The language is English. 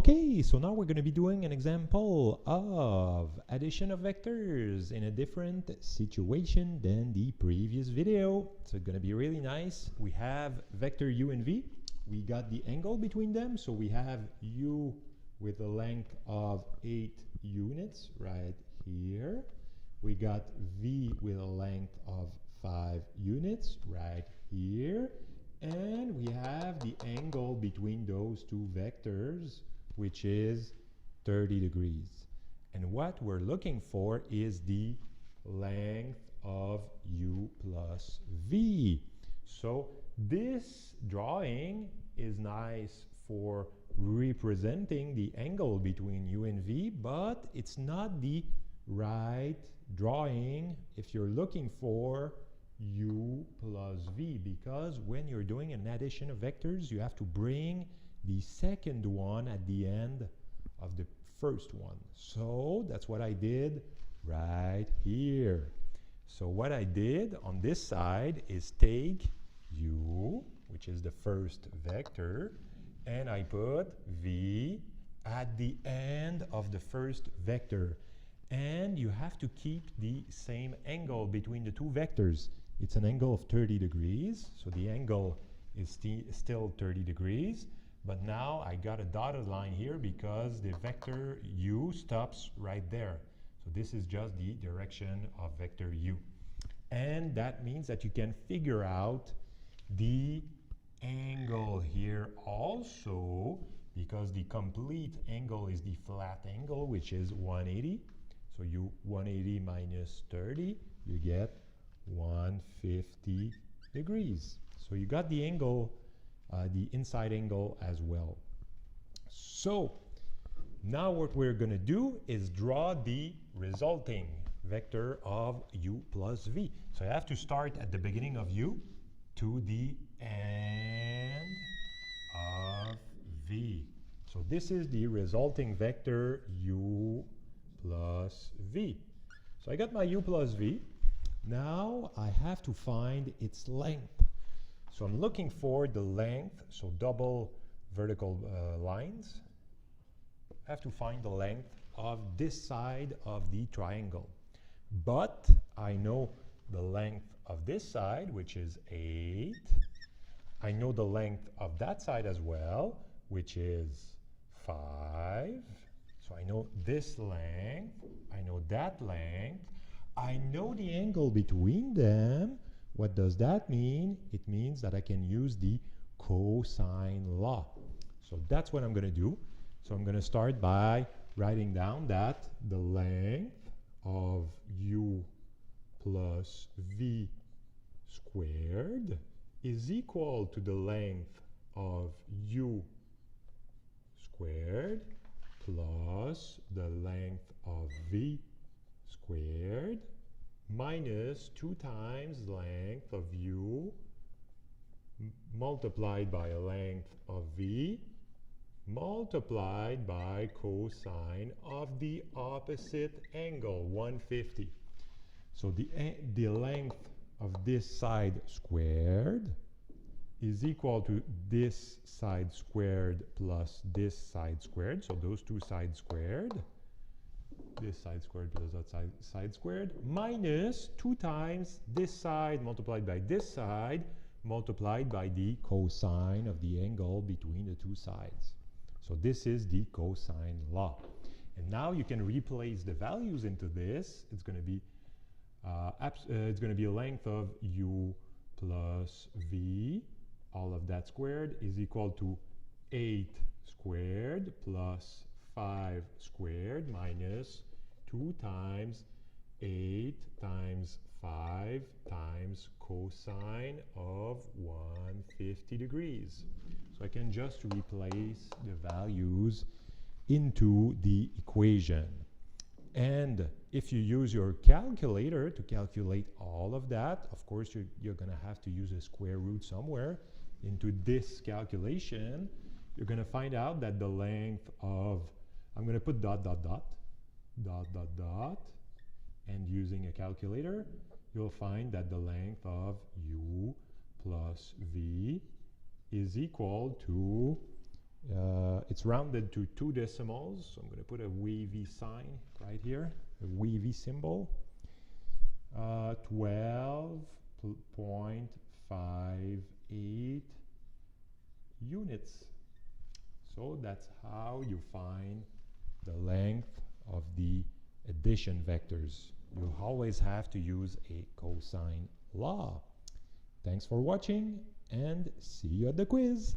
Okay, so now we're going to be doing an example of addition of vectors in a different situation than the previous video. So it's going to be really nice. We have vector u and v. We got the angle between them. So we have u with a length of 8 units right here. We got v with a length of 5 units right here. And we have the angle between those two vectors, which is 30 degrees. And what we're looking for is the length of u plus v. So this drawing is nice for representing the angle between u and v, but it's not the right drawing if you're looking for u plus v, because when you're doing an addition of vectors, you have to bring the second one at the end of the first one. So that's what I did right here. So what I did on this side is take u, which is the first vector, and I put v at the end of the first vector. And you have to keep the same angle between the two vectors. It's an angle of 30 degrees, so the angle is still 30 degrees. But now I got a dotted line here because the vector u stops right there. So this is just the direction of vector u. And that means that you can figure out the angle here also, because the complete angle is the flat angle, which is 180. So you 180 minus 30, you get 150 degrees. So you got the angle, the inside angle as well. So now what we're going to do is draw the resulting vector of u plus v. So I have to start at the beginning of u to the end of v. So this is the resulting vector u plus v. So I got my u plus v. Now I have to find its length. So I'm looking for the length, so double vertical lines. I have to find the length of this side of the triangle. But I know the length of this side, which is 8. I know the length of that side as well, which is 5. So I know this length, I know that length. I know the angle between them. What does that mean? It means that I can use the cosine law. So that's what I'm going to do. So I'm going to start by writing down that the length of u plus v squared is equal to the length of u squared plus the length of v squared minus 2 times length of u multiplied by a length of v multiplied by cosine of the opposite angle, 150. So the length of this side squared is equal to this side squared plus this side squared. So those two sides squared. This side squared plus that side squared, minus 2 times this side multiplied by this side multiplied by the cosine of the angle between the two sides. So this is the cosine law. And now you can replace the values into this. It's going to be a length of u plus v, all of that squared, is equal to 8 squared plus 5 squared minus 2 times 8 times 5 times cosine of 150 degrees. So I can just replace the values into the equation. And if you use your calculator to calculate all of that, of course you're going to have to use a square root somewhere into this calculation. You're going to find out that the length of, I'm going to put dot, dot, dot, dot, dot, dot, and using a calculator, you'll find that the length of u plus v is equal to It's rounded to 2 decimals, so I'm going to put a wavy sign right here, a wavy symbol. 12.58 units. So that's how you find the length of the addition vectors. You always have to use a cosine law. Thanks for watching and see you at the quiz.